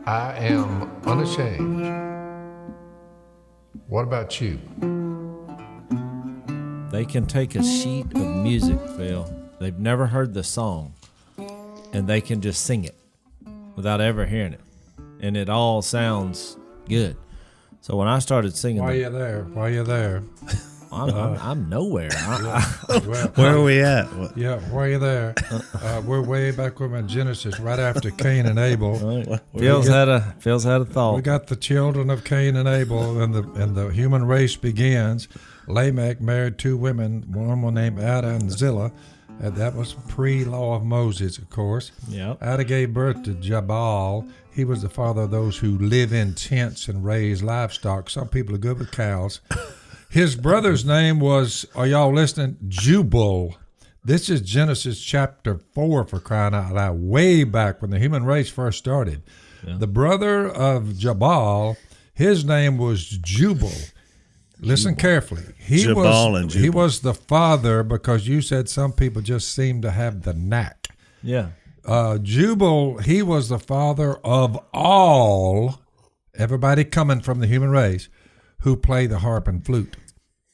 I am unashamed. What about you? They can take a sheet of music, Phil. They've never heard the song, and they can just sing it without ever hearing it, and it all sounds good. So when I started singing, Why you there? Why you there? I'm nowhere. Where are we at? Yeah, why you there? We're way back with Genesis, right after Cain and Abel. Phil's had a thought. We got the children of Cain and Abel, and the human race begins. Lamech married two women, one named Ada and Zillah. That was pre-law of Moses, of course. Yep. Ada gave birth to Jabal. He was the father of those who live in tents and raise livestock. Some people are good with cows. His brother's name was, are y'all listening? Jubal. This is Genesis chapter 4, for crying out loud, way back when the human race first started. Yeah. The brother of Jabal, his name was Jubal. Listen carefully. He was the father, because you said some people just seem to have the knack. Yeah. Jubal, he was the father of all, everybody coming from the human race, who play the harp and flute.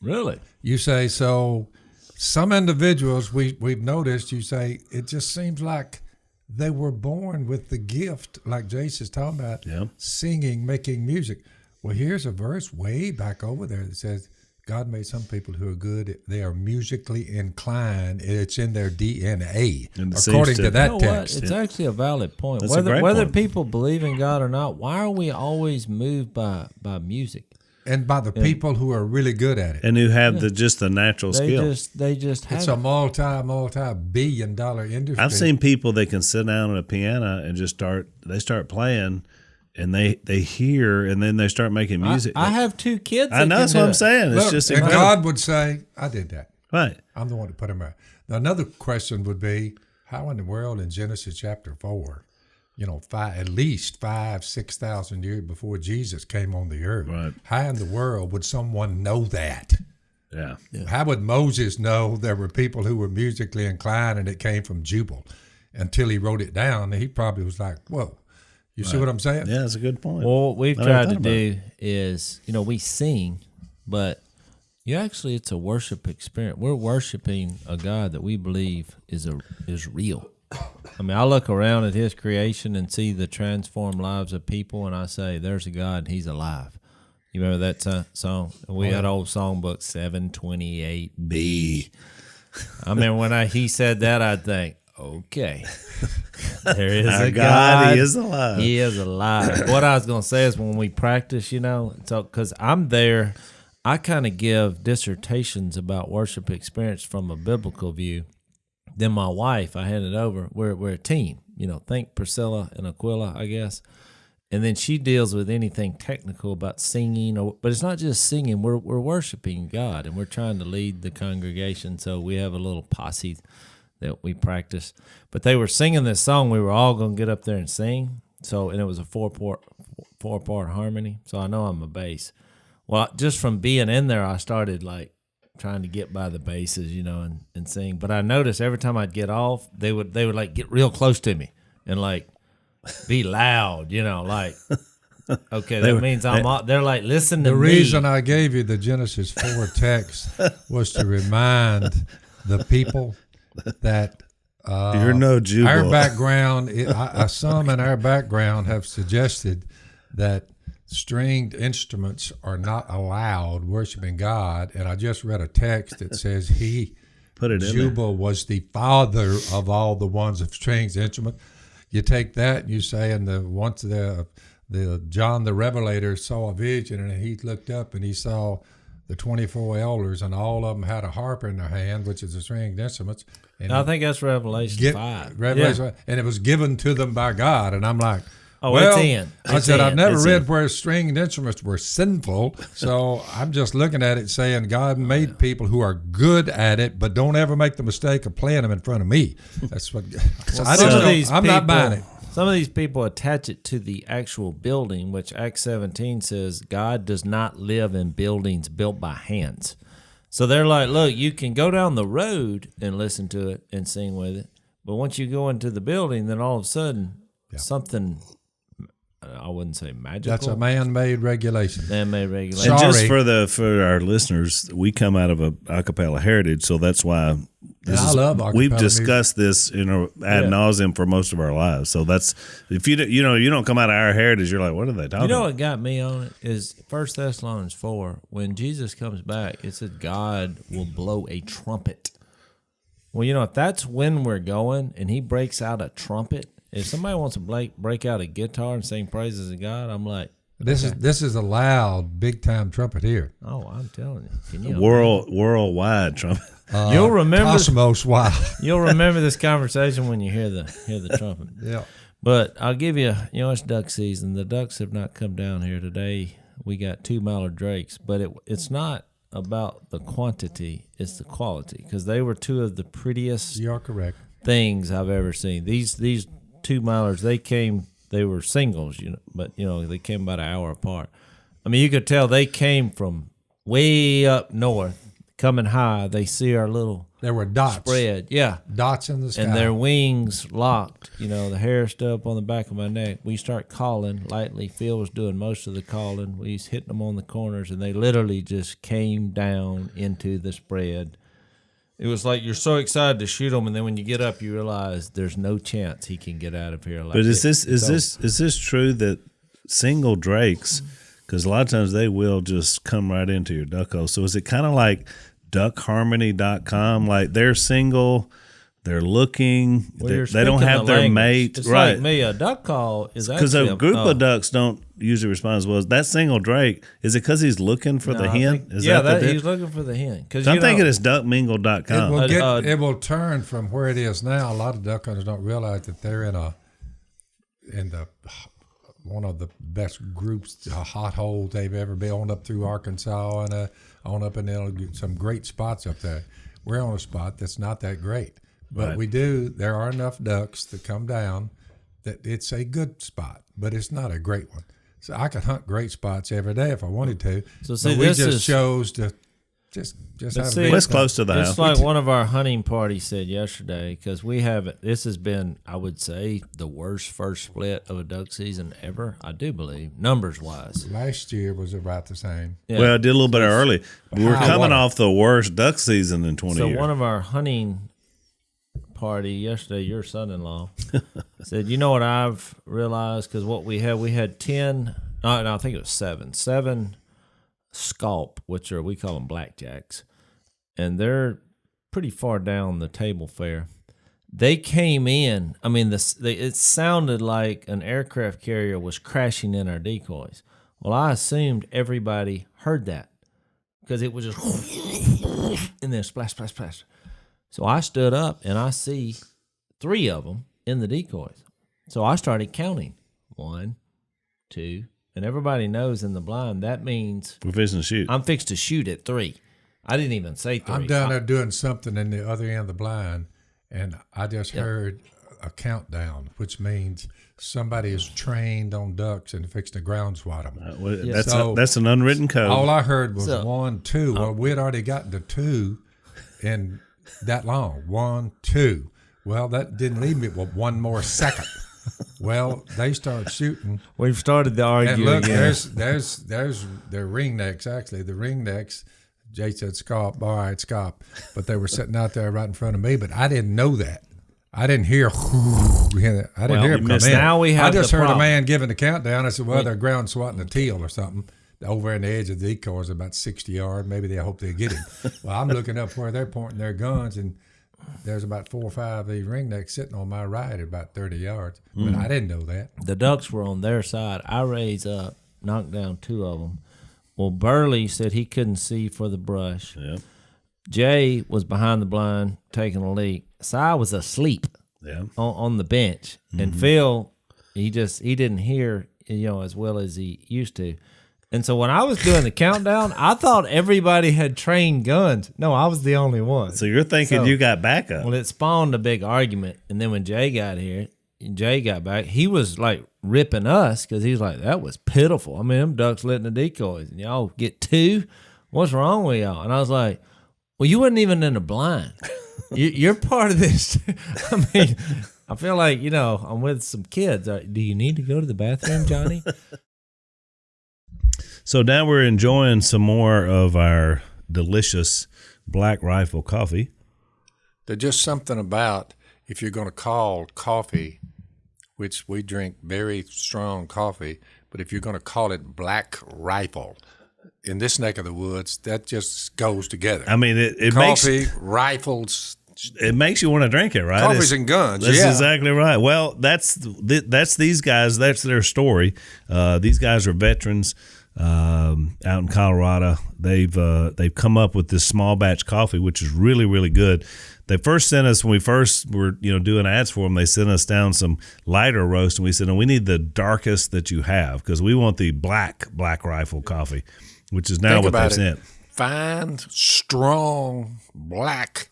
Really? You say, so some individuals we've noticed, you say, it just seems like they were born with the gift, like Jase is talking about, singing, making music. Well, here's a verse way back over there that says, God made some people who are good. They are musically inclined. It's in their DNA, according to that text. It's actually a valid point. That's whether a great point. People believe in God or not, why are we always moved by music? And by the people who are really good at it. And who have the natural skill. They just have It's a multi-billion-dollar industry. I've seen people that can sit down at a piano and just start playing, and they hear, and then they start making music. I have two kids. I know, that's what I'm saying. It's just and incredible. God would say, I did that. Right. I'm the one to put him out. Now, another question would be, how in the world in Genesis chapter 4, at least 6,000 years before Jesus came on the earth, right. How in the world would someone know that? Yeah. How would Moses know there were people who were musically inclined and it came from Jubal? Until he wrote it down, he probably was like, whoa. You see what I'm saying? Yeah, that's a good point. Well, what we've tried to do is, we sing, but it's a worship experience. We're worshiping a God that we believe is real. I mean, I look around at his creation and see the transformed lives of people, and I say, there's a God, and he's alive. You remember that song? We had old songbook 728B. I remember when he said that, I'd think, okay, there is a God. He is alive. He is alive. What I was going to say is when we practice, so because I'm there, I kind of give dissertations about worship experience from a biblical view. Then my wife, I hand it over. We're a team, think Priscilla and Aquila, I guess. And then she deals with anything technical about singing, but it's not just singing. We're worshiping God, and we're trying to lead the congregation. So we have a little posse that we practice. But they were singing this song. We were all going to get up there and sing. And it was a four-part harmony. So I know I'm a bass. Well, just from being in there, I started trying to get by the basses, and sing. But I noticed every time I'd get off, they would get real close to me and be loud, okay, that means they're listen to me. The reason I gave you the Genesis 4 text was to remind the people that you're no Jew. Our background, some in our background have suggested that stringed instruments are not allowed worshiping God, and I just read a text that says Jubal was the father of all the ones of stringed instruments. You take that and you say, and once the John the Revelator saw a vision, and he looked up and he saw the 24 elders, and all of them had a harp in their hand, which is a stringed instruments. And I think that's Revelation 5. And it was given to them by God, and I'm like, it's in. I said, I've never read where stringed instruments were sinful, so I'm just looking at it saying God made people who are good at it, but don't ever make the mistake of playing them in front of me. That's what I'm not buying it. Some of these people attach it to the actual building, which Acts 17 says God does not live in buildings built by hands. So they're like, look, you can go down the road and listen to it and sing with it, but once you go into the building, then all of a sudden something I wouldn't say magical. That's a man-made regulation. Man-made regulation. And just Sorry. for our listeners, we come out of a acapella heritage, so that's why I love acapella we've music. discussed this ad nauseum for most of our lives. So that's if you don't come out of our heritage, you're like, what are they talking? You know about? what got me on it is 1 Thessalonians 4. When Jesus comes back, it said God will blow a trumpet. Well, if that's when we're going, and He breaks out a trumpet. If somebody wants to break out a guitar and sing praises to God, I'm like, This is a loud, big-time trumpet here. oh, I'm telling you. Can you Worldwide trumpet. You'll remember. Cosmos, wow. You'll remember this conversation when you hear the trumpet. Yeah. But I'll give you, it's duck season. The ducks have not come down here today. We got 2 mallard drakes, but it's not about the quantity; it's the quality, because they were 2 of the prettiest You're correct. things I've ever seen. These 2 mallards, they were singles, but they came about an hour apart. I mean, you could tell they came from way up north, coming high. They see our little There were dots. spread, yeah, Dots in the sky. and their wings locked. The hair stood up on the back of my neck. We start calling lightly. Phil was doing most of the calling. We was hitting them on the corners, and they literally just came down into the spread. It was like you're so excited to shoot him, and then when you get up, you realize there's no chance he can get out of here. But is this true that single drakes? Because a lot of times they will just come right into your duck hole. So is it kind of like duckharmony.com? Like they're single, they're looking, they don't have their mate. It's right. like me. A duck call is Because actually a group of ducks don't usually respond as well as that single drake. Is it because he's looking for the hen? He's looking for the hen. Because I'm thinking it's duckmingle.com. It will turn from where it is now. A lot of duck hunters don't realize that they're in the one of the best groups, hot holes they've ever been on up through Arkansas and on up in some great spots up there. We're on a spot that's not that great, but there are enough ducks that come down that it's a good spot, but it's not a great one. So I could hunt great spots every day if I wanted to. So see, but we this just is, chose to just have see, a great What's time. close to the It's house. like one of our hunting parties said yesterday, because this has been, I would say, the worst first split of a duck season ever, I do believe, numbers-wise. Last year was about the same. Yeah. Well, it did a little bit early. We were high coming water. off the worst duck season in 20 So years. one of our hunting party yesterday, your son-in-law, said, you know what I've realized? Because what we had 10, no, I think it was 7 scalp, which we call them blackjacks, and they're pretty far down the table fare. They came in. I mean, it sounded like an aircraft carrier was crashing in our decoys. Well, I assumed everybody heard that because it was just and then splash, splash, splash. So I stood up and I see 3 of them in the decoys. So I started counting 1, 2, and everybody knows in the blind that means We're fixing to shoot. I'm fixed to shoot at 3. I didn't even say 3. I'm down there doing something in the other end of the blind, and I just heard a countdown, which means somebody is trained on ducks and fixed to ground swat them. That's an unwritten code. All I heard was 1, 2. Well, we'd already gotten to 2 in that long. 1, 2. Well, that didn't leave me with 1 more second. Well, they start shooting. We've started the And arguing look, again. there's their ringnecks, actually. The ringnecks, Jay said, "Scop, all right, scop." But they were sitting out there right in front of me, but I didn't know that. I didn't hear, I didn't hear him come in. Now we have I just the heard a problem. man giving the countdown. I said, well, they're ground swatting a teal or something. Over in the edge of the decoy is about 60 yards. Maybe they hope they get him. Well, I'm looking up where they're pointing their guns, and there's about 4 or 5 of these ringnecks sitting on my right at about 30 yards. But I didn't know that. The ducks were on their side. I raised up, knocked down 2 of them. Well, Burley said he couldn't see for the brush. Yep. Jay was behind the blind taking a leak. So I was asleep on the bench. And Phil, he didn't hear, as well as he used to. And so when I was doing the countdown, I thought everybody had trained guns. No, I was the only one. So you're thinking you got backup. Well, it spawned a big argument. And then when Jay got here, Jay got back, he was like ripping us because he's like, that was pitiful. I mean, them ducks letting the decoys, and y'all get 2? What's wrong with y'all? And I was like, well, you wasn't even in the blind. You're part of this. I mean, I feel like, I'm with some kids. Do you need to go to the bathroom, Johnny? So now we're enjoying some more of our delicious Black Rifle coffee. There's just something about if you're going to call coffee, which we drink very strong coffee, but if you're going to call it Black Rifle, in this neck of the woods, that just goes together. I mean, it coffee, rifles. It makes you want to drink it, right? Coffees and guns. That's exactly right. Well, that's these guys. That's their story. These guys are veterans out in Colorado. They've come up with this small batch coffee, which is really, really good. They first sent us, when we first were doing ads for them, they sent us down some lighter roast, and we said, no, we need the darkest that you have because we want the Black Rifle coffee, which is now what they sent. Fine, strong, black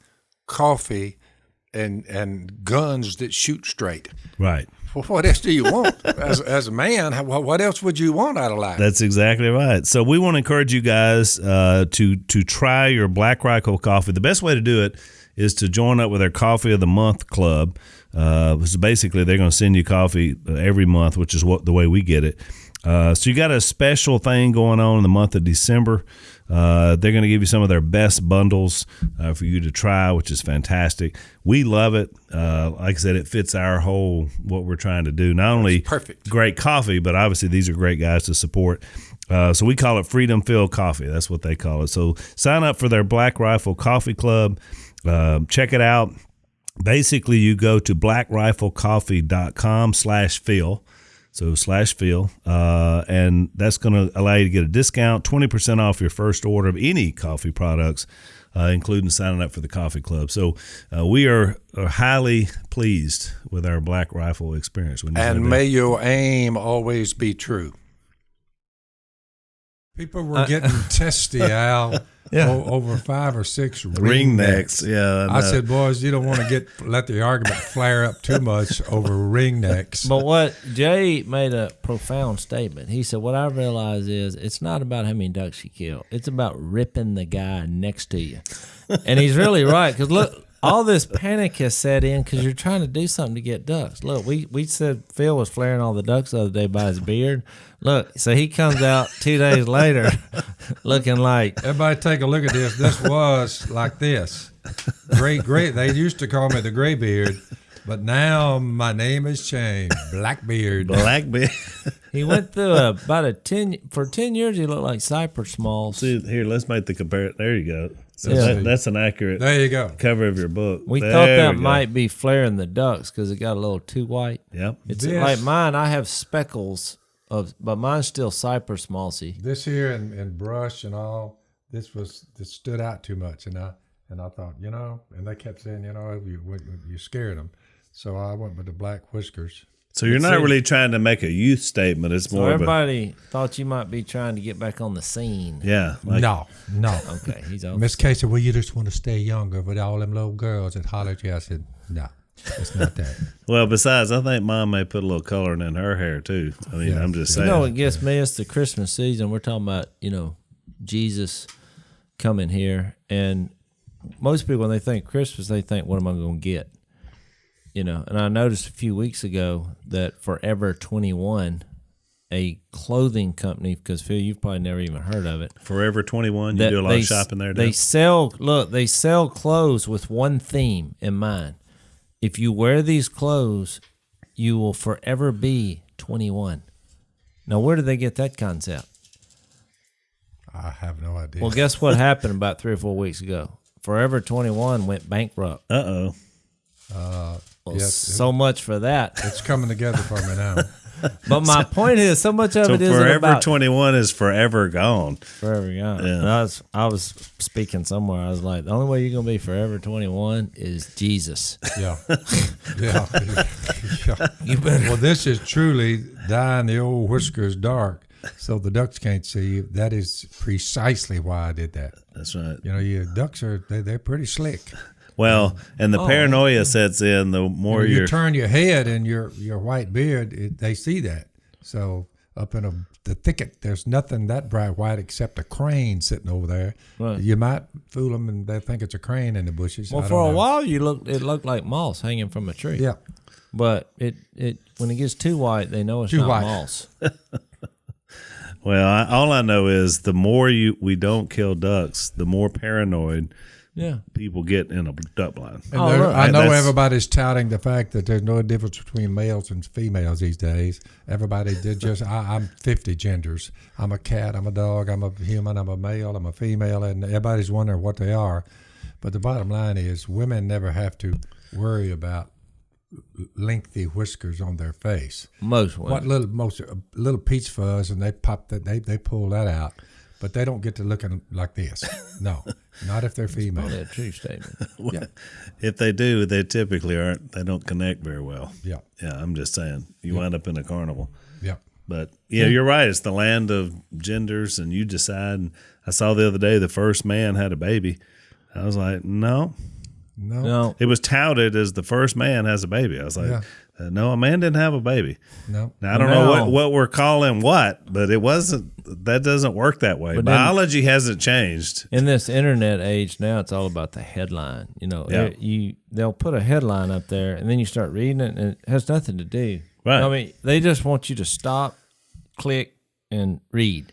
coffee and guns that shoot straight. Right. Well, what else do you want? As a man, what else would you want out of life? That's exactly right. So we want to encourage you guys to try your Black Rifle coffee. The best way to do it is to join up with their Coffee of the Month club. So basically, they're going to send you coffee every month, which is the way we get it. So you got a special thing going on in the month of December. They're going to give you some of their best bundles for you to try, which is fantastic. We love it. Like I said, it fits our whole what we're trying to do. Not only perfect, great coffee, but obviously these are great guys to support. So we call it Freedom Filled Coffee. That's what they call it. So sign up for their Black Rifle Coffee Club. Check it out. Basically, you go to blackriflecoffee.com/Phil. So /Phil, and that's going to allow you to get a discount, 20% off your first order of any coffee products, including signing up for the coffee club. So we are highly pleased with our Black Rifle experience. And may your aim always be true. People were getting testy, Al, over 5 or 6 ring necks. Yeah, I said, boys, you don't want to let the argument flare up too much over ring necks. But what Jay made a profound statement. He said, what I realize is it's not about how many ducks you kill. It's about ripping the guy next to you. And he's really right, because look, all this panic has set in because you're trying to do something to get ducks. Look, we said Phil was flaring all the ducks the other day by his beard. Look, so he comes out 2 days later looking like... Everybody take a look at this. This was like this. Great. They used to call me the gray beard, but now my name has changed. Blackbeard. Blackbeard. He went through for 10 years he looked like Cypress Smalls. See, here, let's make the comparison. There you go. So that's an accurate there you go. cover of your book. We thought that might be flaring the ducks because it got a little too white. Yep. It's like mine, I have speckles, but mine's still Cypress Mossy. This here and brush and all, this stood out too much. And I thought, and they kept saying, you scared them. So I went with the black whiskers. So you're not really trying to make a youth statement. It's more everybody thought you might be trying to get back on the scene. Yeah. No. Okay, he's over. Miss Casey, well, you just want to stay younger with all them little girls that hollered at you. I said, no, it's not that. Well, besides, I think Mom may put a little coloring in her hair, too. I mean, I'm just saying. What gets me? It's the Christmas season. We're talking about, Jesus coming here. And most people, when they think Christmas, they think, what am I going to get? And I noticed a few weeks ago that Forever 21, a clothing company, because Phil, you've probably never even heard of it. Forever 21, you do a lot of shopping there. They sell clothes with one theme in mind. If you wear these clothes, you will forever be 21. Now, where did they get that concept? I have no idea. Well, guess what happened about 3 or 4 weeks ago? Forever 21 went bankrupt. Uh-oh. Yes, so much for that. It's coming together for me now. But my point is, so much of it isn't Forever about 21 is forever gone. Forever gone. Yeah. And I was speaking somewhere. I was like, the only way you're gonna be forever 21 is Jesus. Yeah. You better. Well, this is truly dyeing the old whiskers dark, so the ducks can't see you. That is precisely why I did that. That's right. Your ducks they're pretty slick. Well, and the paranoia sets in the more you turn your head and your white beard, they see that. So up in the thicket, there's nothing that bright white except a crane sitting over there. Right. You might fool them and they think it's a crane in the bushes. Well, for a while it looked like moss hanging from a tree. Yeah. But it when it gets too white, they know it's Too not white. moss. Well, all I know is the more we don't kill ducks, the more paranoid Yeah. people get in a duck blind. And Oh, there- look. I know That's- everybody's touting the fact that there's no difference between males and females these days. Everybody did just, I'm 50 genders. I'm a cat, I'm a dog, I'm a human, I'm a male, I'm a female, and everybody's wondering what they are. But the bottom line is women never have to worry about lengthy whiskers on their face. Most women. What little peach fuzz, and they pop that, they pull that out. But they don't get to looking like this. No, not if they're female. Probably a true statement. Yeah. If they do, they typically aren't. They don't connect very well. Yeah. Yeah, I'm just saying. You wind up in a carnival. Yeah. But yeah, you're right. It's the land of genders, and you decide. And I saw the other day the first man had a baby. I was like, no. No. It was touted as the first man has a baby. I was like, Yeah. no, a man didn't have a baby. No. Now I don't know what we're calling what, but it wasn't. That doesn't work that way. But then- Biology hasn't changed. In this internet age now, it's all about the headline. You know, Yeah. they'll put a headline up there, and then you start reading it, and it has nothing to do. Right. I mean, they just want you to stop, click, and read.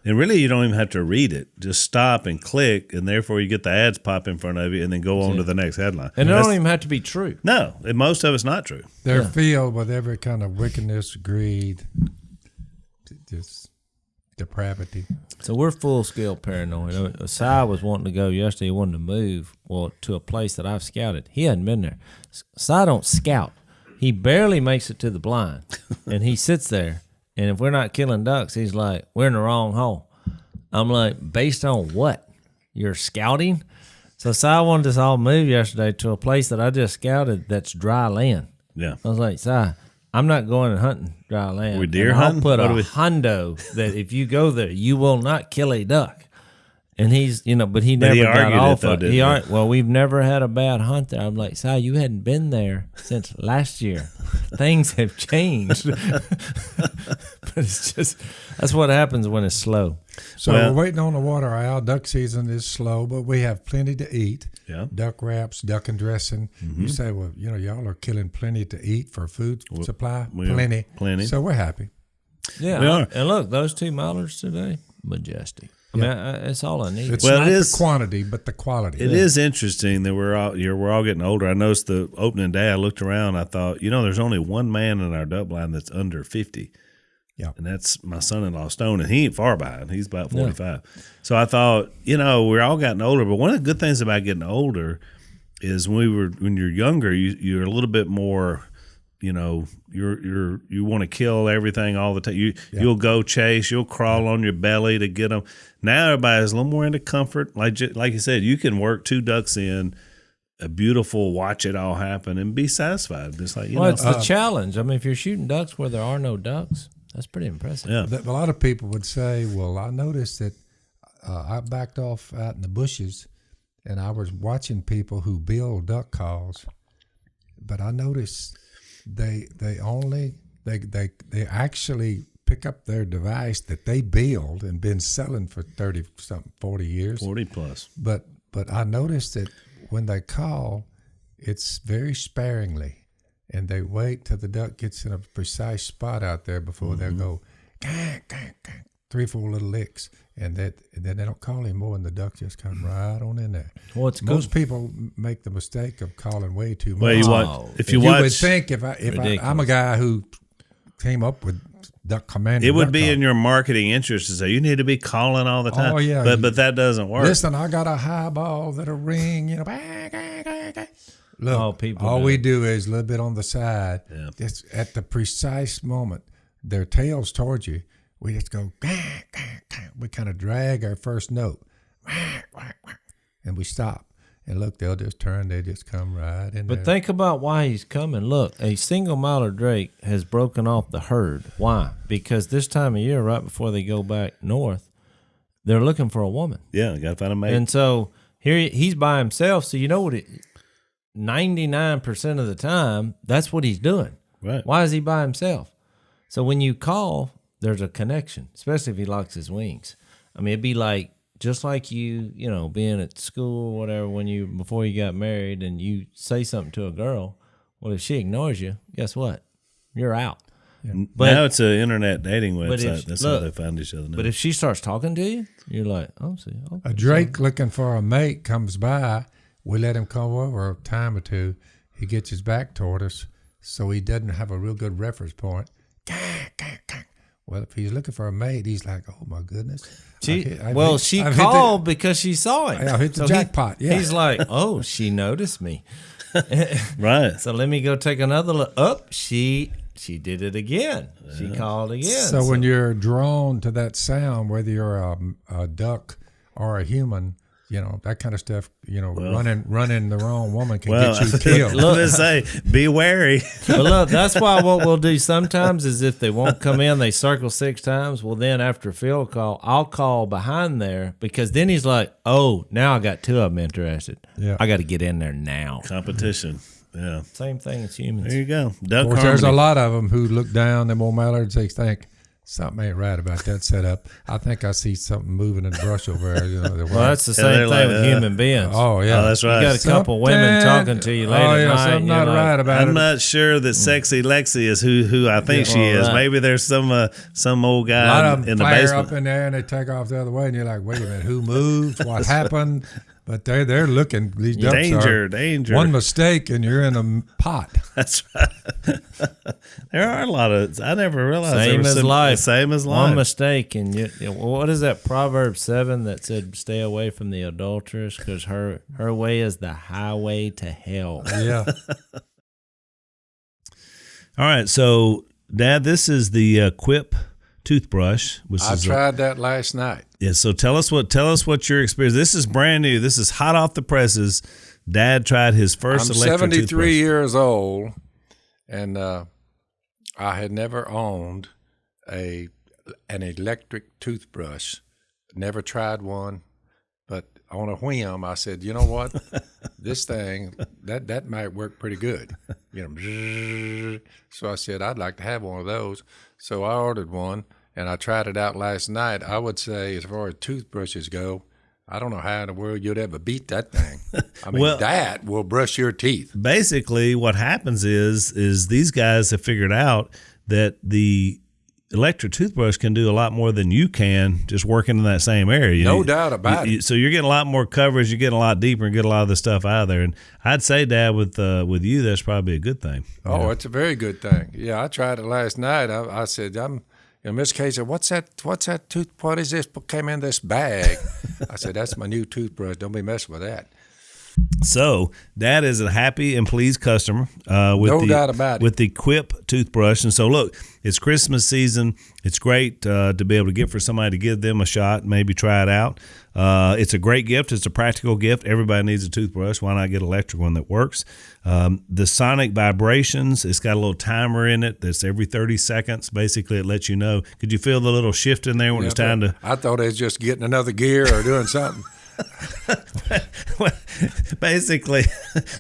And really, you don't even have to read it. Just stop and click, and therefore you get the ads pop in front of you, and then go on to the next headline. And it That's- don't even have to be true. No, and most of it's not true. They're filled with every kind of wickedness, greed, just depravity. So we're full scale paranoid. Si was wanting to go yesterday. He wanted to move to a place that I've scouted. He hadn't been there. Si don't scout. He barely makes it to the blind, and he sits there. And if we're not killing ducks, he's like, we're in the wrong hole. I'm like, based on what? You're scouting? So Si wanted us all move yesterday to a place that I just scouted that's dry land. Yeah. I was like, Si, I'm not going and hunting dry land. We deer And hunting? I'll put What a do we- hundo that if you go there, you will not kill a duck. And he's, but he never got argued it, off though, of it. didn't he? Well, we've never had a bad hunt there. I'm like, Si, you hadn't been there since last year. Things have changed. But it's just, that's what happens when it's slow. So Well- we're waiting on the water owl. Duck season is slow, but we have plenty to eat. Yeah. Duck wraps, duck and dressing. You say, well, y'all are killing plenty to eat for food supply. we are. Plenty. Plenty. So we're happy. Yeah. We are. And look, those 2 milers today, majestic. I mean, it's all I need. It's Well, not it is- the quantity, but the quality. It is interesting that we're all getting older. I noticed the opening day. I looked around. I thought, there's only one man in our duck blind that's under 50. Yeah. And that's my son-in-law Stone, and he ain't far behind. He's about 45. So I thought, we're all getting older. But one of the good things about getting older is when you're younger, you're a little bit more. You want to kill everything all the time. You'll go chase. You'll crawl on your belly to get them. Now everybody's a little more into comfort. Like you said, you can work 2 ducks in a beautiful, watch it all happen, and be satisfied. It's like It's the challenge. I mean, if you're shooting ducks where there are no ducks, that's pretty impressive. yeah. A lot of people would say, well, I noticed that I backed off out in the bushes, and I was watching people who build duck calls, but I noticed they actually pick up their device that they build and been selling for 40 years. 40 plus. But I noticed that when they call, it's very sparingly, and they wait till the duck gets in a precise spot out there before they'll go, gang, gang, gang, 3-4 little licks, and then they don't call anymore, and the duck just comes right on in there. Well, it's good. Most people make the mistake of calling way too much. Well, you Oh, watch if you you watch. would think if I'm Ridiculous. a guy who came up with duck commander, It would duck be call. in your marketing interest to say you need to be calling all the time. Oh, yeah. But that doesn't work. Listen, I got a high ball that'll ring, bang, bang, bang, bang. Look, Oh, people all do. we do is a little bit on the side. Yeah. Just at the precise moment, their tails towards you, we just go, gang, gang, gang. We kind of drag our first note, whack, whack, whack, and we stop. And look, they'll just turn, they just come right in But there. think about why he's coming. Look, a single miler drake has broken off the herd. Why? Because this time of year, right before they go back north, they're looking for a woman. Yeah, you got to find a mate. And so here he's by himself. So you know what? 99% of the time, that's what he's doing. Right. Why is he by himself? So when you call, there's a connection, especially if he locks his wings. I mean, it'd be like, just like you being at school or whatever before you got married and you say something to a girl. Well, if she ignores you, guess what? You're out. But now it's an internet dating website. That's how look, they find each other now. But if she starts talking to you, you're like, oh, see. Oh, A Drake looking for a mate comes by. We let him come over a time or two. He gets his back toward us, so he doesn't have a real good reference point. Well, if he's looking for a mate, he's like, oh, my goodness. She called because she saw him. I hit the jackpot. He's like, oh, she noticed me. Right. So let me go take another look. Oh, she did it again. She called again. So when you're drawn to that sound, whether you're a duck or a human, that kind of stuff, running the wrong woman can get you killed. Let's say, be wary. But look, that's why what we'll do sometimes is if they won't come in, they circle 6 times. Well, then after Phil call, I'll call behind there because then he's like, oh, now I got 2 of them interested. Yeah. I got to get in there now. Competition. Yeah. Same thing as humans. There you go. Of course, there's a lot of them who look down them old mallards. They think something ain't right about that setup. I think I see something moving in the brush over there. Well, that's the same thing with human beings. Oh, yeah. Oh, that's right. You got a couple women talking to you late at night. Something not right about it. I'm not sure that Sexy Lexi is who I think she is. Right. Maybe there's some old guy a lot of them in the flare basement. Up in there and they take off the other way, and you're like, wait a minute, who moved? What happened? But they're looking. These ducks danger. One mistake and you're in a pot. That's right. There are a lot of. I never realized. Same as life. Same as life. One mistake and what is that Proverbs 7 that said, "Stay away from the adulteress, because her way is the highway to hell." Yeah. All right, so Dad, this is the Quip toothbrush. I tried that last night. Yeah, so tell us what your experience. This is brand new. This is hot off the presses. Dad tried his first electric toothbrush. I'm 73 years old, and I had never owned an electric toothbrush. Never tried one, but on a whim, I said, you know what? This thing, that might work pretty good. So I said, I'd like to have one of those. So I ordered one, and I tried it out last night. I would say, as far as toothbrushes go, I don't know how in the world you'd ever beat that thing. I mean, that will brush your teeth. Basically, what happens is these guys have figured out that the electric toothbrush can do a lot more than you can just working in that same area. No doubt about it. So you're getting a lot more coverage, you're getting a lot deeper, and get a lot of the stuff out of there. And I'd say, Dad, with you, that's probably a good thing. Oh, it's a very good thing. Yeah, I tried it last night. I said, Miss Kay said, what's that what is this came in this bag? I said, that's my new toothbrush. Don't be messing with that. So Dad is a happy and pleased customer no doubt about it. With the Quip toothbrush. And so look, it's Christmas season. It's great to be able to get for somebody to give them a shot, maybe try it out. It's a great gift. It's a practical gift. Everybody needs a toothbrush. Why not get an electric one that works? The sonic vibrations, it's got a little timer in it that's every 30 seconds. Basically, it lets you know. Could you feel the little shift in there when it's time to? I thought it was just getting another gear or doing something. Basically,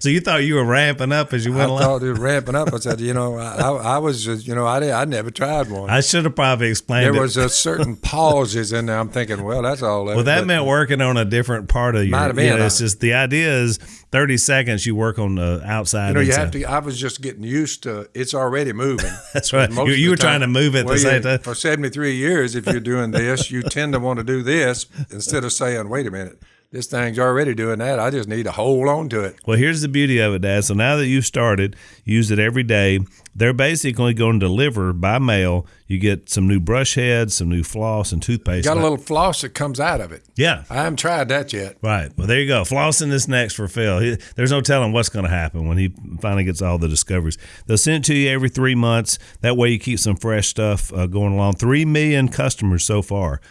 so you thought you were ramping up as you went along? I thought it was ramping up. I said, I was just, I never tried one. I should have probably explained there was a certain pauses in there. I'm thinking, well, that's all. Well, that meant working on a different part of your. Might have been. It's just the idea is 30 seconds you work on the outside. You have to. I was just getting used to it's already moving. That's right. You were trying to move it at the same time. For 73 years, if you're doing this, you tend to want to do this instead of saying, wait a minute. This thing's already doing that. I just need to hold on to it. Well, here's the beauty of it, Dad. So now that you've started, use it every day. They're basically going to deliver by mail. You get some new brush heads, some new floss, and toothpaste. Got a little floss that comes out of it. Yeah. I haven't tried that yet. Right. Well, there you go. Flossing is next for Phil. There's no telling what's going to happen when he finally gets all the discoveries. They'll send it to you every 3 months. That way you keep some fresh stuff going along. 3 million customers so far.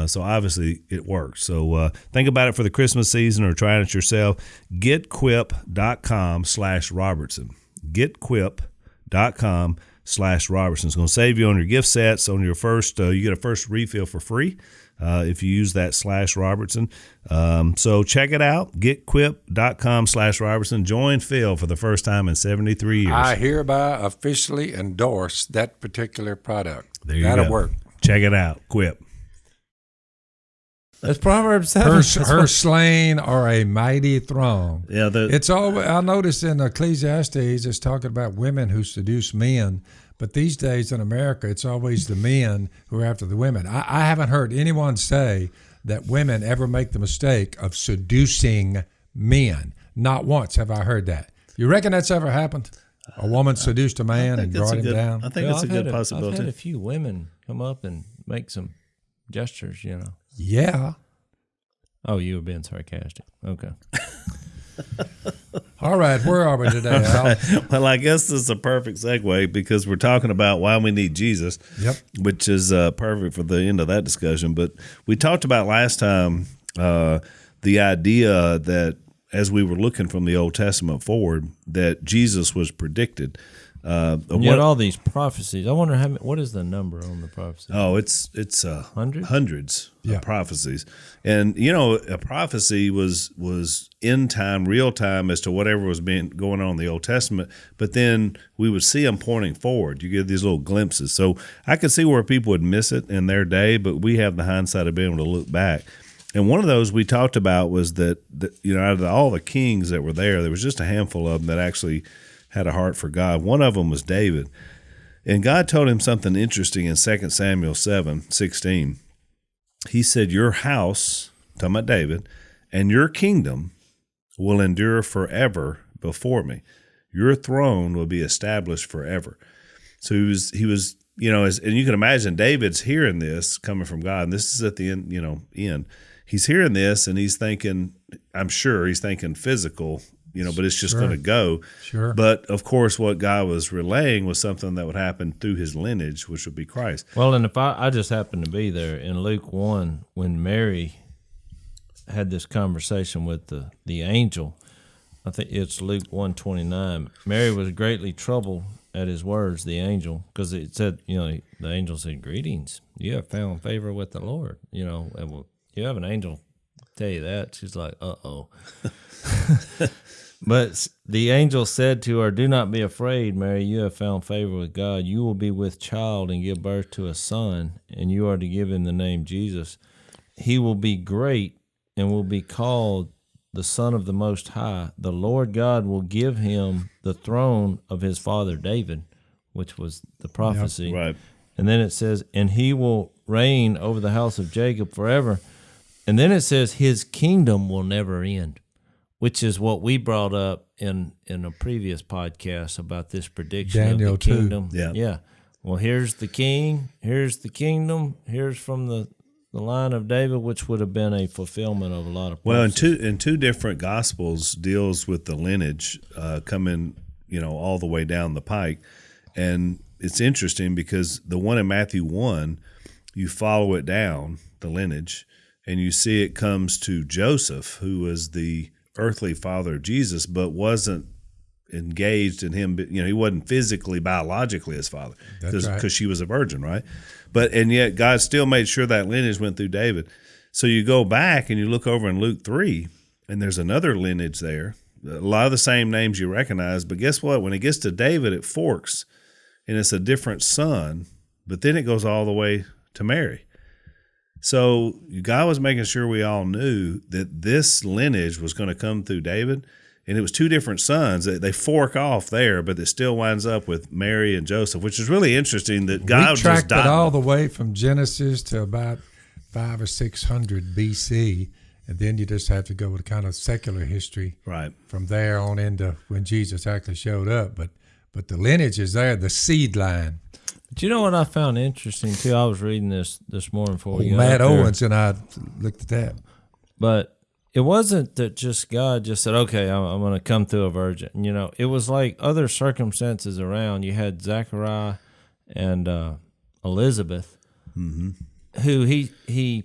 So obviously it works. So think about it for the Christmas season or trying it yourself. GetQuip.com/Robertson. GetQuip.com/Robertson. It's going to save you on your gift sets. On your first, you get a first refill for free if you use that /Robertson. So check it out. GetQuip.com/Robertson. Join Phil for the first time in 73 years. I hereby officially endorse that particular product. There you That'll go. work. Check it out. Quip. That's Proverbs 7. Her slain are a mighty throng. Yeah, It's all I noticed in Ecclesiastes. It's talking about women who seduce men, but these days in America, it's always the men who are after the women. I haven't heard anyone say that women ever make the mistake of seducing men. Not once have I heard that. You reckon that's ever happened? A woman seduced a man and brought him down? I think it's a good possibility. I've had a few women come up and make some gestures, Yeah. Oh, you were being sarcastic. Okay. All right, where are we today, Al? Well, I guess this is a perfect segue because we're talking about why we need Jesus, which is perfect for the end of that discussion. But we talked about last time the idea that as we were looking from the Old Testament forward, that Jesus was predicted. And yet all these prophecies. I wonder what is the number on the prophecies? Oh, it's hundreds of prophecies, and a prophecy was in time, real time as to whatever was going on in the Old Testament. But then we would see them pointing forward. You get these little glimpses. So I could see where people would miss it in their day, but we have the hindsight of being able to look back. And one of those we talked about was that out of all the kings that were there was just a handful of them that actually had a heart for God. One of them was David. And God told him something interesting in 2 Samuel 7:16. He said, your house, talking about David, and your kingdom will endure forever before me. Your throne will be established forever. So he was and you can imagine David's hearing this coming from God. And this is at the end, He's hearing this and he's thinking, I'm sure he's thinking physical, but it's just going to go. Sure. But, of course, what God was relaying was something that would happen through his lineage, which would be Christ. Well, and if I just happened to be there in Luke 1 when Mary had this conversation with the angel, I think it's Luke 1:29. Mary was greatly troubled at his words, the angel, because it said, the angel said, greetings, you have found favor with the Lord. And you have an angel tell you that. She's like, uh-oh. But the angel said to her, do not be afraid, Mary, you have found favor with God. You will be with child and give birth to a son, and you are to give him the name Jesus. He will be great and will be called the Son of the Most High. The Lord God will give him the throne of his father David, which was the prophecy. Yep, right. And then it says, and he will reign over the house of Jacob forever. And then it says his kingdom will never end, which is what we brought up in a previous podcast about this prediction Daniel of the kingdom. 2. Yeah. Well, here's the king, here's the kingdom, here's from the line of David, which would have been a fulfillment of a lot of prophecies. Well, in two different gospels deals with the lineage coming, all the way down the pike. And it's interesting because the one in Matthew 1, you follow it down, the lineage, and you see it comes to Joseph, who was the earthly father of Jesus, but wasn't engaged in him. He wasn't physically, biologically his father because she was a virgin, right? And yet God still made sure that lineage went through David. So you go back and you look over in Luke 3, and there's another lineage there. A lot of the same names you recognize, but guess what? When it gets to David, it forks, and it's a different son, but then it goes all the way to Mary. So God was making sure we all knew that this lineage was going to come through David, and it was two different sons. They fork off there, but it still winds up with Mary and Joseph, which is really interesting that God we tracked just it all the way from Genesis to about 500 or 600 BC, and then you just have to go with kind of secular history right from there on into when Jesus actually showed up. But the lineage is there, the seed line. Do you know what I found interesting, too? I was reading this morning before we got Matt up here. Owens and I looked at that. But it wasn't that just God just said, okay, I'm going to come through a virgin. It was like other circumstances around. You had Zechariah and Elizabeth, mm-hmm. who he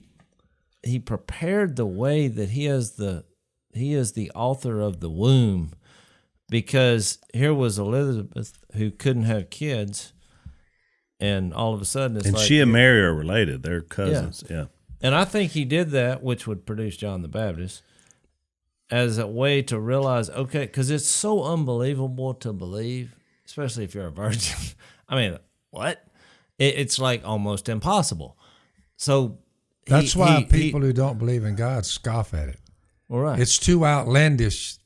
prepared the way that he is the author of the womb, because here was Elizabeth who couldn't have kids. And all of a sudden, it's like... she and Mary are related. They're cousins, yeah. And I think he did that, which would produce John the Baptist, as a way to realize, okay, because it's so unbelievable to believe, especially if you're a virgin. I mean, what? It's like almost impossible. So That's why people who don't believe in God scoff at it. All right. It's too outlandish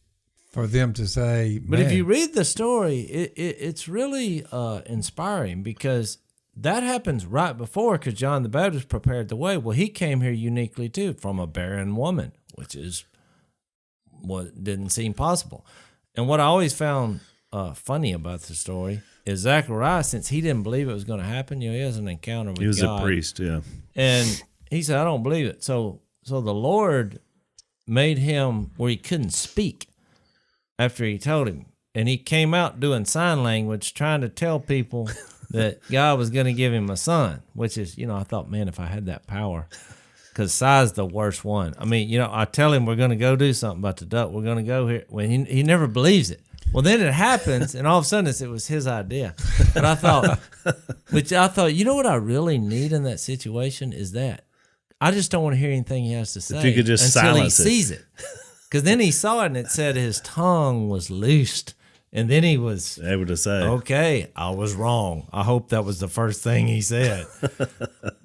for them to say. But if you read the story, it's really inspiring because that happens right before, because John the Baptist prepared the way. Well, he came here uniquely too, from a barren woman, which is what didn't seem possible. And what I always found funny about the story is Zechariah, since he didn't believe it was going to happen, he has an encounter with God. He was a priest, yeah. And he said, I don't believe it. So the Lord made him where he couldn't speak after he told him. And he came out doing sign language, trying to tell people that God was going to give him a son, which is, I thought, man, if I had that power, because Si's the worst one. I mean, I tell him we're going to go do something about the duck. We're going to go here. Well, he never believes it. Well, then it happens, and all of a sudden it was his idea. But I thought, you know what I really need in that situation is that. I just don't want to hear anything he has to say if you could just until he silence sees it. Because then he saw it, and it said his tongue was loosed. And then he was able to say, okay, I was wrong. I hope that was the first thing he said.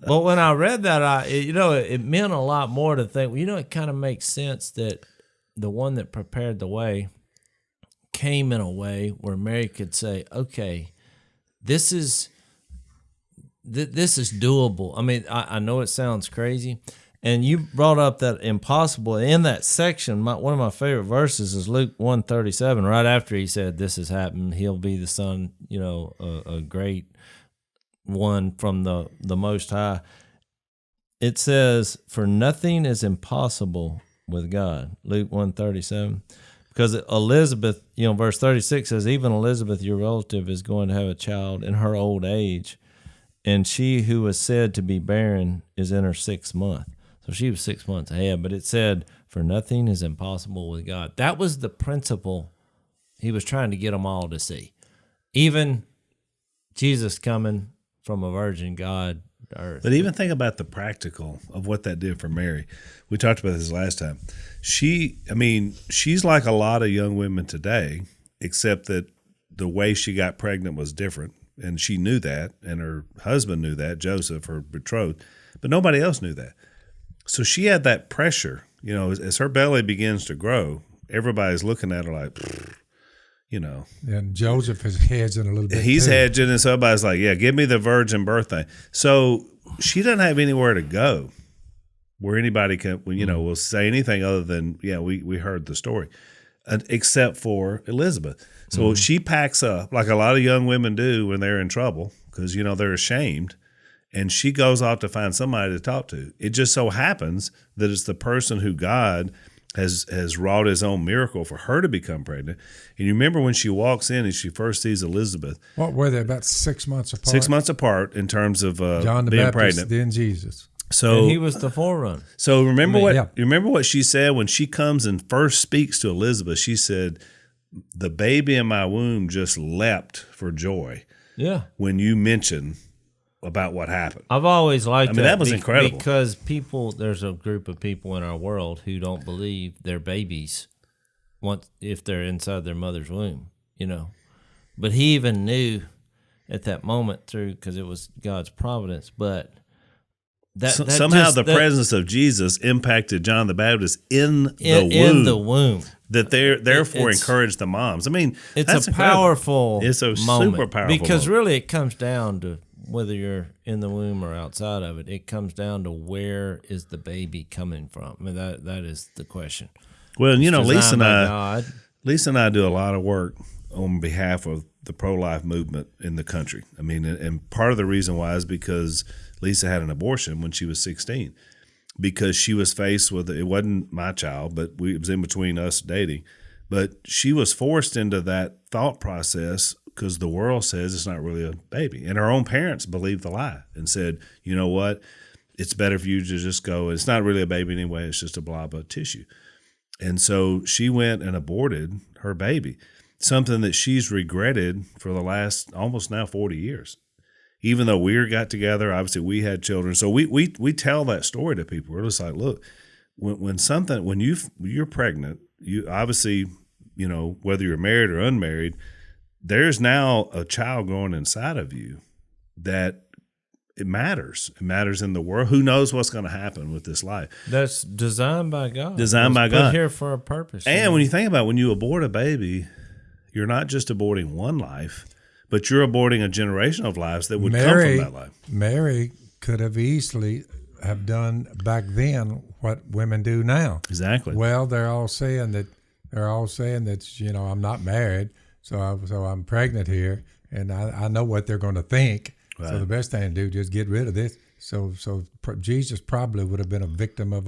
But when I read that, it meant a lot more to think, it kind of makes sense that the one that prepared the way came in a way where Mary could say, okay, this is doable. I mean, I know it sounds crazy. And you brought up that impossible. In that section, one of my favorite verses is Luke 1:37. Right after he said, this has happened, he'll be the son, a great one from the Most High. It says, for nothing is impossible with God. Luke 1:37. Because Elizabeth, verse 36 says, even Elizabeth, your relative, is going to have a child in her old age. And she who was said to be barren is in her 6th month. So she was 6 months ahead, but it said, for nothing is impossible with God. That was the principle he was trying to get them all to see. Even Jesus coming from a virgin God. But even think about the practical of what that did for Mary. We talked about this last time. She's like a lot of young women today, except that the way she got pregnant was different. And she knew that, and her husband knew that, Joseph, her betrothed, but nobody else knew that. So she had that pressure, as her belly begins to grow, everybody's looking at her like, And Joseph is hedging a little bit. He's too. hedging, and somebody's like, yeah, give me the virgin birth thing. So she doesn't have anywhere to go where anybody can, will say anything other than, we heard the story, except for Elizabeth. So she packs up, like a lot of young women do when they're in trouble, because, they're ashamed. And she goes off to find somebody to talk to. It just so happens that it's the person who God has wrought his own miracle for her to become pregnant. And you remember when she walks in and she first sees Elizabeth. What were they, about 6 months apart? 6 months apart in terms of John the being Baptist, pregnant. then Jesus. So and he was the forerunner. So remember what she said when she comes and first speaks to Elizabeth? She said, the baby in my womb just leapt for joy. Yeah. When you mention about what happened. I've always liked that was incredible. Because there's a group of people in our world who don't believe their babies if they're inside their mother's womb, But he even knew at that moment because it was God's providence, but somehow the presence of Jesus impacted John the Baptist in the womb. That therefore encouraged the moms. It's that's a powerful It's a moment, super powerful because moment. really it comes down to whether you're in the womb or outside of it. It comes down to where is the baby coming from. That is the question. Well, Lisa and I do a lot of work on behalf of the pro-life movement in the country. And part of the reason why is because Lisa had an abortion when she was 16. Because she was faced with, it wasn't my child, but it was in between us dating. But she was forced into that thought process because the world says it's not really a baby. And her own parents believed the lie and said, you know what, it's better for you to just go, it's not really a baby anyway, it's just a blob of tissue. And so she went and aborted her baby, something that she's regretted for the last almost now 40 years. Even though we got together, obviously we had children. So we tell that story to people. We're just like, look, when you're pregnant, you obviously, whether you're married or unmarried, there's now a child growing inside of you that it matters. It matters in the world. Who knows what's going to happen with this life? That's designed by God. Designed by Put God. here for a purpose. And when you think about it, when you abort a baby, you're not just aborting one life, but you're aborting a generation of lives that would come from that life. Mary could have easily have done back then what women do now. Exactly. Well, they're all saying that I'm not married, so I'm pregnant here, and I know what they're going to think. Right. So the best thing to do is just get rid of this. So Jesus probably would have been a victim of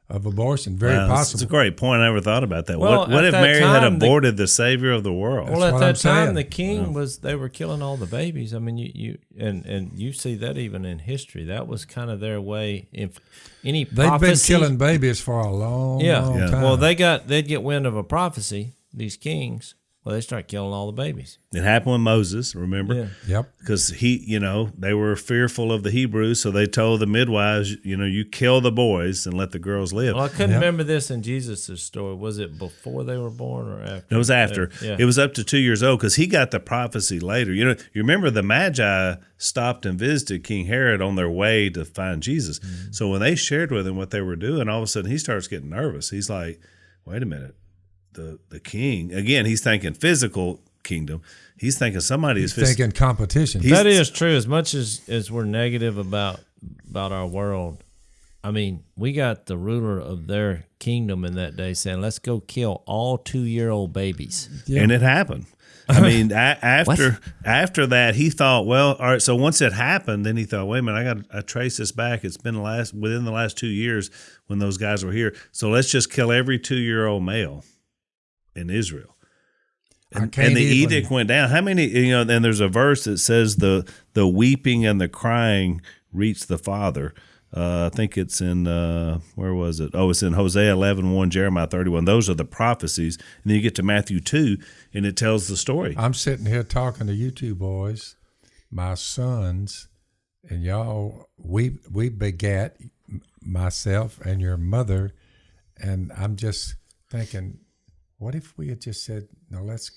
abortion. Very possible. It's a great point. I never thought about that. Well, what if Mary had aborted the Savior of the world? Well, at that time, the king they were killing all the babies. I mean, you see that even in history. That was kind of their way. If any prophecy, they've been killing babies for a long time. Well, they'd get wind of a prophecy. These kings. Well, they start killing all the babies. It happened with Moses, remember? Yeah. Yep. Because they were fearful of the Hebrews, so they told the midwives, you kill the boys and let the girls live. Well, I couldn't remember this in Jesus' story. Was it before they were born or after? It was after. Yeah. It was up to 2 years old because he got the prophecy later. You remember the Magi stopped and visited King Herod on their way to find Jesus. Mm-hmm. So when they shared with him what they were doing, all of a sudden he starts getting nervous. He's like, wait a minute. The king, again, he's thinking physical kingdom. He's thinking somebody is thinking competition. That is true. As much as we're negative about our world, I mean, we got the ruler of their kingdom in that day saying, let's go kill all 2-year-old babies. Yeah. And it happened. I mean, after that, he thought, well, all right, so once it happened, then he thought, wait a minute, I trace this back. It's been within the last 2 years when those guys were here. So let's just kill every 2-year-old male in Israel. And the edict went down. How many, and there's a verse that says the weeping and the crying reached the Father. I think it's in, where was it? Oh, it's in Hosea 11:1, Jeremiah 31. Those are the prophecies. And then you get to Matthew 2, and it tells the story. I'm sitting here talking to you two boys, my sons, and y'all, we begat myself and your mother, and I'm just thinking, what if we had just said, no, let's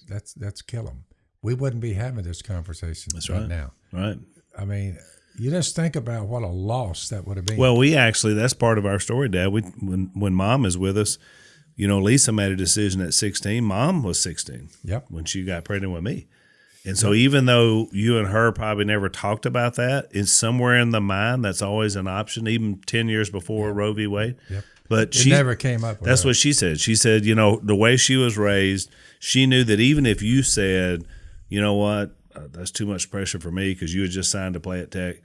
kill them? We wouldn't be having this conversation right now. Right. I mean, you just think about what a loss that would have been. Well, that's part of our story, Dad. When Mom is with us, Lisa made a decision at 16. Mom was 16 when she got pregnant with me. And so even though you and her probably never talked about that, it's somewhere in the mind that's always an option, even 10 years before Roe v. Wade. Yep. But she never came up with that's what she said. She said, the way she was raised, she knew that even if you said, you know what, that's too much pressure for me because you had just signed to play at Tech.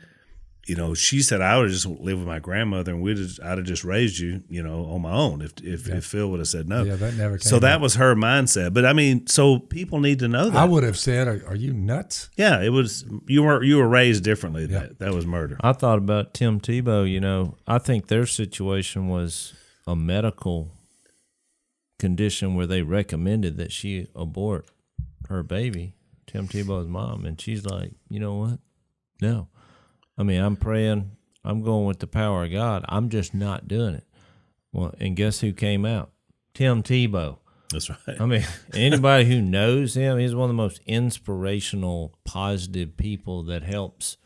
She said I would have just lived with my grandmother and I'd have just raised you, on my own if Phil would have said no. Yeah, that never came So that was her mindset. But I mean, so people need to know that. I would have said, "Are you nuts?" Yeah, it was. You were raised differently. Yeah. That was murder. I thought about Tim Tebow. I think their situation was a medical condition where they recommended that she abort her baby, Tim Tebow's mom, and she's like, you know what? No. I mean, I'm praying. I'm going with the power of God. I'm just not doing it. Well, and guess who came out? Tim Tebow. That's right. I mean, anybody who knows him, he's one of the most inspirational, positive people that helps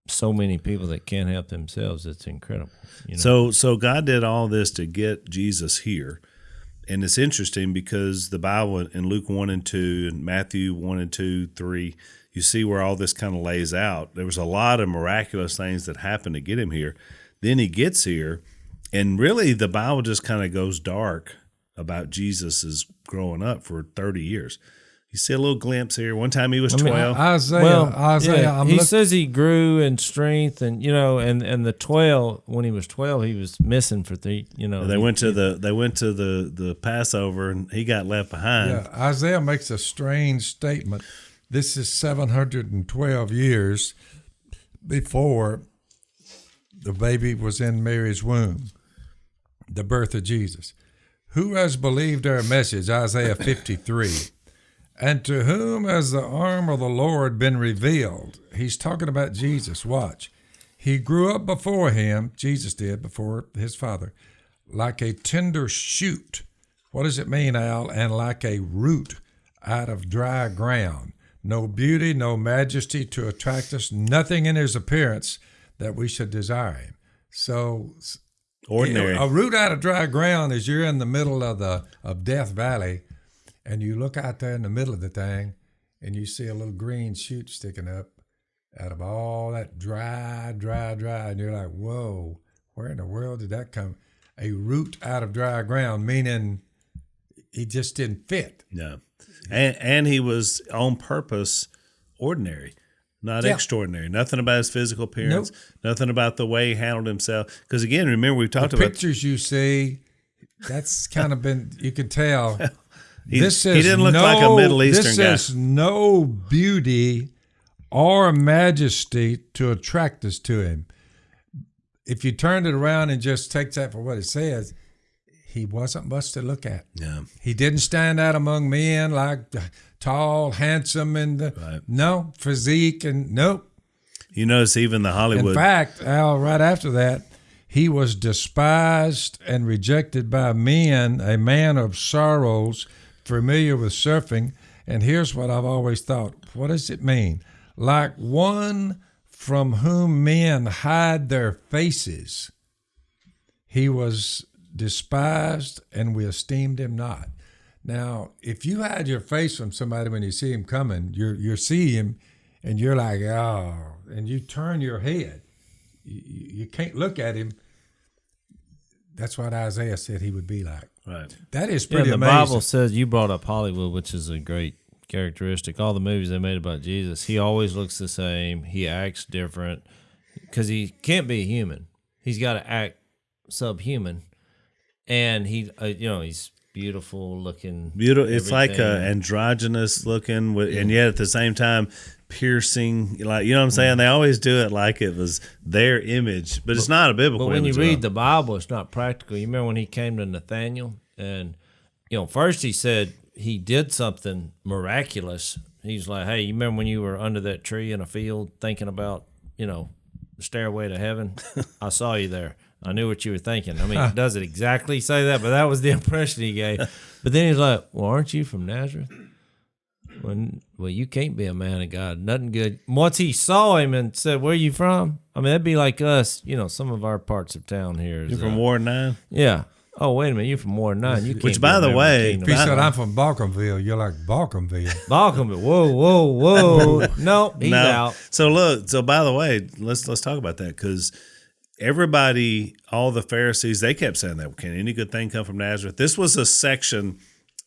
so many people that can't help themselves. It's incredible. So God did all this to get Jesus here. And it's interesting because the Bible in Luke 1 and 2 and Matthew 1 and 2, 3, you see where all this kind of lays out. There was a lot of miraculous things that happened to get him here. Then he gets here, and really the Bible just kind of goes dark about Jesus' growing up for 30 years. You see a little glimpse here. One time he was 12. Isaiah. He says he grew in strength, and and the 12. When he was 12, he was missing for three. They went to the Passover, and he got left behind. Yeah, Isaiah makes a strange statement. This is 712 years before the baby was in Mary's womb, the birth of Jesus. Who has believed our message? Isaiah 53. And to whom has the arm of the Lord been revealed? He's talking about Jesus. Watch. He grew up before him, Jesus did, before his father, like a tender shoot. What does it mean, Al? And like a root out of dry ground. no beauty, no majesty to attract us, nothing in his appearance that we should desire him. So Ordinary. a root out of dry ground is you're in the middle of Death Valley, and you look out there in the middle of the thing, and you see a little green shoot sticking up out of all that dry, and you're like, whoa, where in the world did that come? A root out of dry ground, meaning he just didn't fit. No. And he was on purpose ordinary, not extraordinary. Nothing about his physical appearance, nothing about the way he handled himself. Because again, remember we talked the about pictures you see, that's kind of been, you can tell. he didn't look like a Middle Eastern guy. This is no beauty or majesty to attract us to him. If you turned it around and just take that for what it says, he wasn't much to look at. Yeah. He didn't stand out among men like tall, handsome, and no physique, and nope. You notice even the Hollywood. In fact, Al, right after that, he was despised and rejected by men, a man of sorrows, familiar with surfing. And here's what I've always thought. What does it mean? Like one from whom men hide their faces, he was despised, and we esteemed him not. Now, if you hide your face from somebody when you see him coming, you see him, and you're like, oh, and you turn your head. You can't look at him. That's what Isaiah said he would be like. Right. That is pretty the amazing. Bible says, you brought up Hollywood, which is a great characteristic. All the movies they made about Jesus, he always looks the same. He acts different because he can't be a human. He's got to act subhuman. And he, he's beautiful looking. Beautiful. It's like everything. Androgynous looking, and yet at the same time piercing. Like, you know what I'm saying? They always do it like it was their image, but it's not a biblical. But when you image read the Bible, it's not practical. You remember when he came to Nathaniel, and first he said he did something miraculous. He's like, "Hey, you remember when you were under that tree in a field thinking about, the stairway to heaven? I saw you there. I knew what you were thinking." I mean, it doesn't exactly say that, but that was the impression he gave. But then he's like, "Well, aren't you from Nazareth? Well, you can't be a man of God. Nothing good." Once he saw him and said, "Where are you from?" I mean, that'd be like us, some of our parts of town here. You're from Ward 9? Yeah. Oh, wait a minute. You're from Ward 9. You can't. Which, by the way, if he said, "I'm from Balcomville," you're like, "Balcomville." Balcomville. Whoa. No, he's out. So look. So by the way, let's talk about that, because everybody, all the Pharisees, they kept saying that. Can any good thing come from Nazareth? This was a section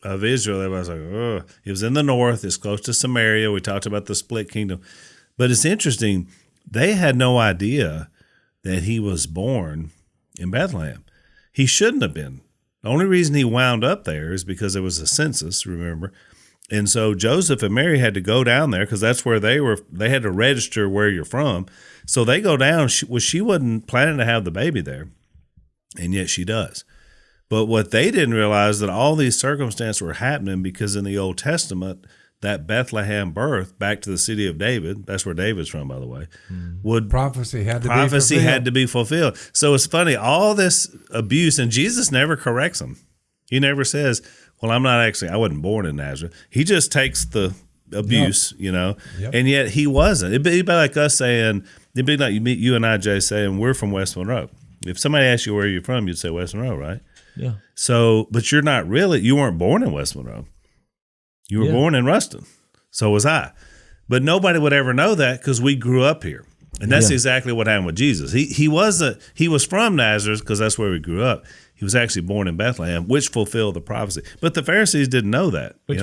of Israel that was like, oh, it was in the north. It's close to Samaria. We talked about the split kingdom. But it's interesting. They had no idea that he was born in Bethlehem. He shouldn't have been. The only reason he wound up there is because there was a census, remember? And so Joseph and Mary had to go down there because that's where they were. They had to register where you're from. So they go down. She wasn't planning to have the baby there, and yet she does. But what they didn't realize that all these circumstances were happening because in the Old Testament, that Bethlehem birth back to the city of David, that's where David's from, by the way, prophecy had to be fulfilled. So it's funny, all this abuse, and Jesus never corrects them. He never says, well, I wasn't born in Nazareth. He just takes the abuse, Yep. And yet he wasn't. It'd be like us saying, it'd be like you and I, Jay, saying we're from West Monroe. If somebody asked you where you're from, you'd say West Monroe, right? Yeah. So, but you weren't born in West Monroe. You were born in Ruston. So was I. But nobody would ever know that because we grew up here. And that's exactly what happened with Jesus. He was from Nazareth because that's where we grew up. He was actually born in Bethlehem, which fulfilled the prophecy. But the Pharisees didn't know that. They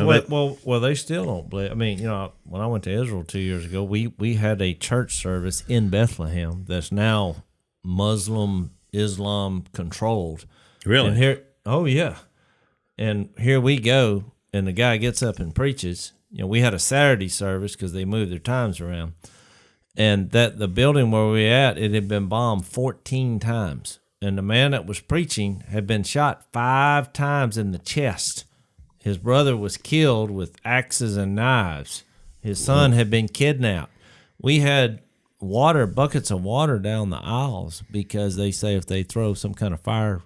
still don't believe. I mean, when I went to Israel 2 years ago, we had a church service in Bethlehem that's now Muslim, Islam controlled. Really? And here we go, and the guy gets up and preaches. We had a Saturday service because they moved their times around, and that the building where we at, it had been bombed 14 times. And the man that was preaching had been shot 5 times in the chest. His brother was killed with axes and knives. His son had been kidnapped. We had buckets of water down the aisles because they say if they throw some kind of fire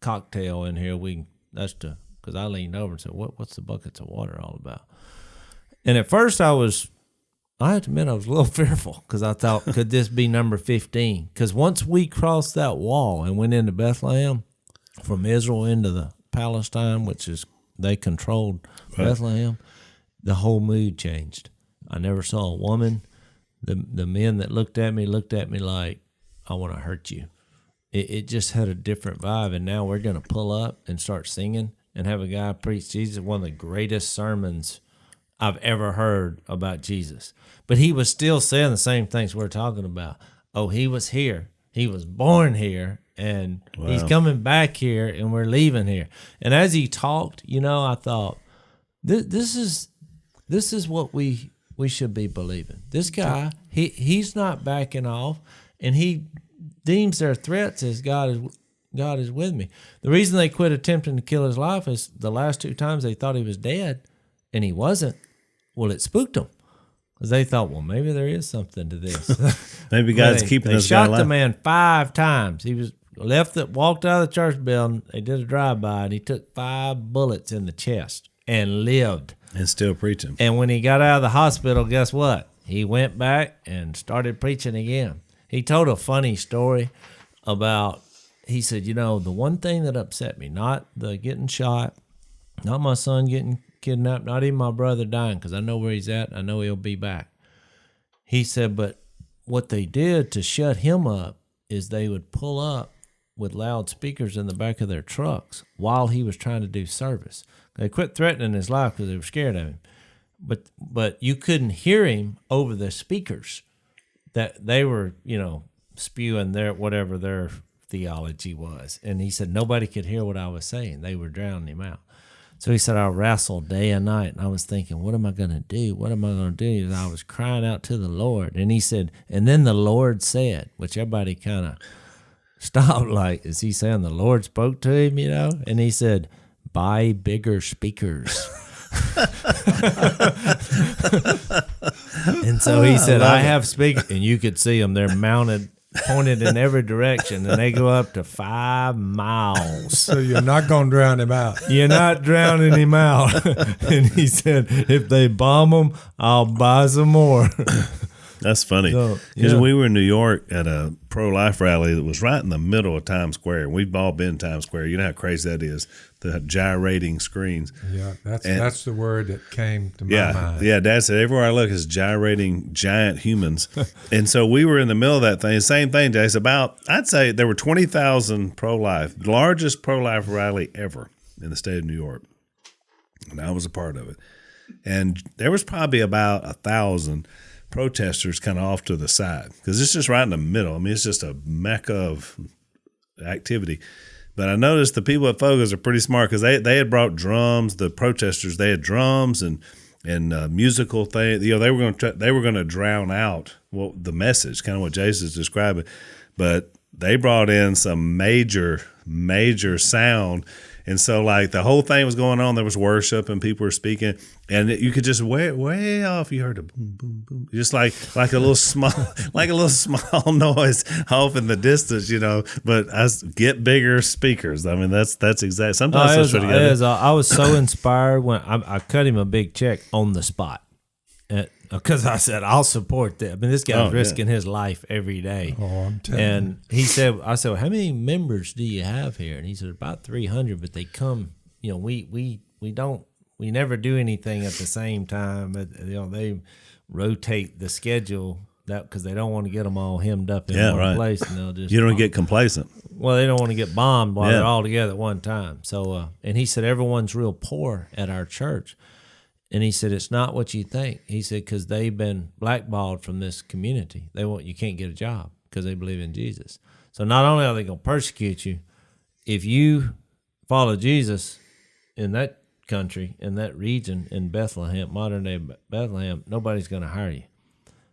cocktail in here, because I leaned over and said, what's the buckets of water all about? And at first I had to admit I was a little fearful because I thought, could this be number 15? Because once we crossed that wall and went into Bethlehem, from Israel into the Palestine, which is they controlled Bethlehem, the whole mood changed. I never saw a woman. The men that looked at me like, I want to hurt you. It just had a different vibe, and now we're going to pull up and start singing and have a guy preach Jesus, one of the greatest sermons I've ever heard about Jesus. But he was still saying the same things we're talking about. Oh, he was here. He was born here, and he's coming back here, and we're leaving here. And as he talked, I thought, this is what we should be believing. This guy, he's not backing off, and he deems their threats as God is with me. The reason they quit attempting to kill his life is the last 2 times they thought he was dead, and he wasn't. Well, it spooked them because they thought, well, maybe there is something to this. Maybe God's keeping this guy alive. They shot the man 5 times. He was walked out of the church building. They did a drive-by, and he took 5 bullets in the chest and lived. And still preaching. And when he got out of the hospital, guess what? He went back and started preaching again. He told a funny story about, he said, the one thing that upset me, not the getting shot, not my son getting kidnapped, not even my brother dying, because I know where he's at. I know he'll be back. He said, but what they did to shut him up is they would pull up with loudspeakers in the back of their trucks while he was trying to do service. They quit threatening his life because they were scared of him. But you couldn't hear him over the speakers that they were, spewing whatever their theology was. And he said, nobody could hear what I was saying. They were drowning him out. So he said, I wrestled day and night, and I was thinking, what am I going to do? What am I going to do? And I was crying out to the Lord. And he said, and then the Lord said, which everybody kind of stopped like, is he saying the Lord spoke to him, And he said, buy bigger speakers. And so he said, I have speakers, and you could see them. They're mounted, pointed in every direction, and they go up to 5 miles. So you're not going to drown him out. You're not drowning him out. And he said, if they bomb him, I'll buy some more. That's funny. Because we were in New York at a pro-life rally that was right in the middle of Times Square. We've all been Times Square. You know how crazy that is, the gyrating screens. Yeah, that's the word that came to my mind. Yeah, Dad said everywhere I look is gyrating giant humans. And so we were in the middle of that thing. Same thing, Jase. I'd say there were 20,000 pro-life, largest pro-life rally ever in the state of New York. And I was a part of it. And there was probably about 1,000 protesters kind of off to the side because it's just right in the middle. I mean, it's just a mecca of activity. But I noticed the people at Focus are pretty smart because they had brought drums. The protesters, they had drums and musical thing. They were going to drown out the message, kind of what Jase is describing. But they brought in some major sound. And so, like, the whole thing was going on. There was worship, and people were speaking, and you could just way off. You heard a boom, boom, boom, just like a little small noise off in the distance, But get bigger speakers. I mean, that's exact. Sometimes that's what you got. I was so inspired when I cut him a big check on the spot. Because I said, I'll support that. I mean, this guy's risking his life every day. Oh, I'm telling you. He said, I said, well, how many members do you have here? And he said, about 300, but they come, we never do anything at the same time. But, they rotate the schedule because they don't want to get them all hemmed up in one place. And they'll just, you don't get complacent. Well, they don't want to get bombed while they're all together at one time. So, and he said, everyone's real poor at our church. And he said, it's not what you think. He said, because they've been blackballed from this community. You can't get a job because they believe in Jesus. So not only are they going to persecute you, if you follow Jesus in that country, in that region, in Bethlehem, modern day Bethlehem, nobody's going to hire you.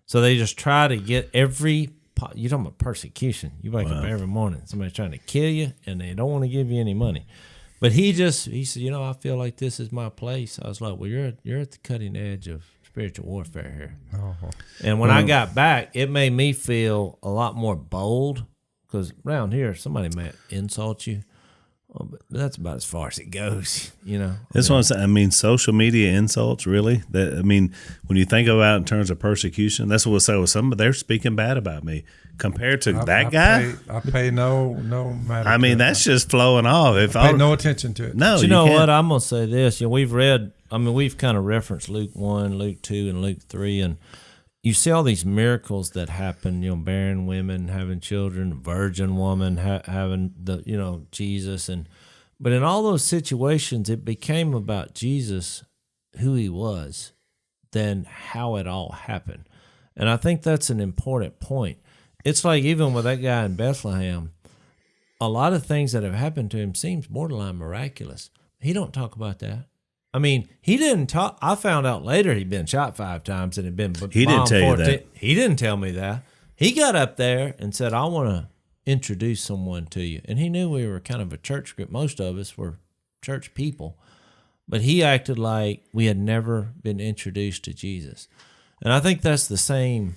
So they just try to get you're talking about persecution. You wake up every morning, somebody's trying to kill you, and they don't want to give you any money. But he said, I feel like this is my place. I was like, well, you're at the cutting edge of spiritual warfare here. Oh. And when I got back, it made me feel a lot more bold because around here, somebody might insult you Well, but that's about as far as it goes, you know. That's what I'm saying. I mean, social media insults, really. When you think about it in terms of persecution, that's what we'll say. Well, they're speaking bad about me compared to that guy. I pay no matter. I mean, that's just flowing off. If I pay no attention to it. No, but you know what? I'm gonna say this. You know, we've kind of referenced Luke 1, Luke 2, and Luke 3, and you see all these miracles that happen, you know, barren women having children, virgin woman having Jesus. But in all those situations, it became about Jesus, who he was, than how it all happened. And I think that's an important point. It's like even with that guy in Bethlehem, a lot of things that have happened to him seems borderline miraculous. He don't talk about that. I mean, he didn't talk. I found out later he'd been shot 5 times and had been. He didn't tell you that. He didn't tell me that. He got up there and said, "I want to introduce someone to you." And he knew we were kind of a church group. Most of us were church people, but he acted like we had never been introduced to Jesus. And I think that's the same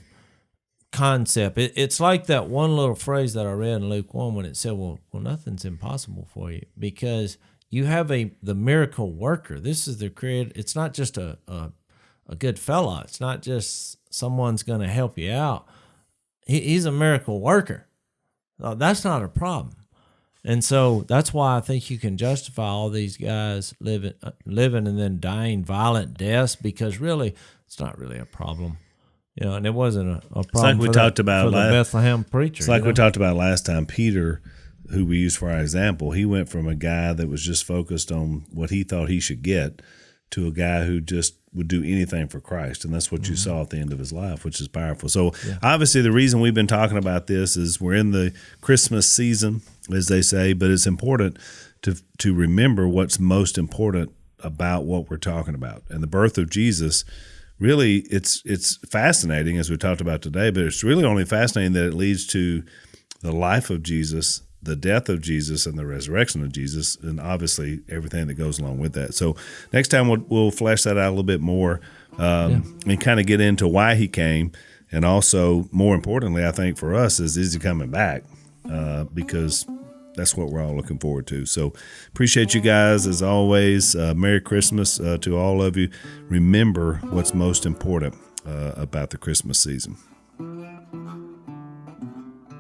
concept. It's like that one little phrase that I read in Luke 1 when it said, "Well, nothing's impossible for you," because you have the miracle worker. This is the creator. It's not just a good fella. It's not just someone's going to help you out. He's a miracle worker. That's not a problem. And so that's why I think you can justify all these guys living and then dying violent deaths, because really it's not really a problem. You know, and it wasn't a problem. It's like we talked about the Bethlehem preacher. It's like we talked about last time. Peter, who we used for our example, he went from a guy that was just focused on what he thought he should get to a guy who just would do anything for Christ. And that's what you saw at the end of his life, which is powerful. So obviously the reason we've been talking about this is we're in the Christmas season, as they say, but it's important to remember what's most important about what we're talking about. And the birth of Jesus, really, it's fascinating, as we talked about today, but it's really only fascinating that it leads to the life of Jesus, the death of Jesus, and the resurrection of Jesus, and obviously everything that goes along with that. So next time we'll flesh that out a little bit more and kind of get into why he came, and also, more importantly, I think for us, is he coming back? Because that's what we're all looking forward to. So appreciate you guys, as always. Merry Christmas to all of you. Remember what's most important about the Christmas season.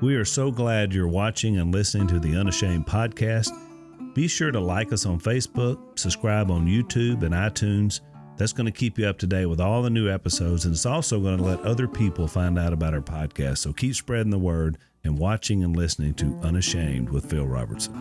We are so glad you're watching and listening to the Unashamed podcast. Be sure to like us on Facebook, subscribe on YouTube and iTunes. That's going to keep you up to date with all the new episodes, and it's also going to let other people find out about our podcast. So keep spreading the word and watching and listening to Unashamed with Phil Robertson.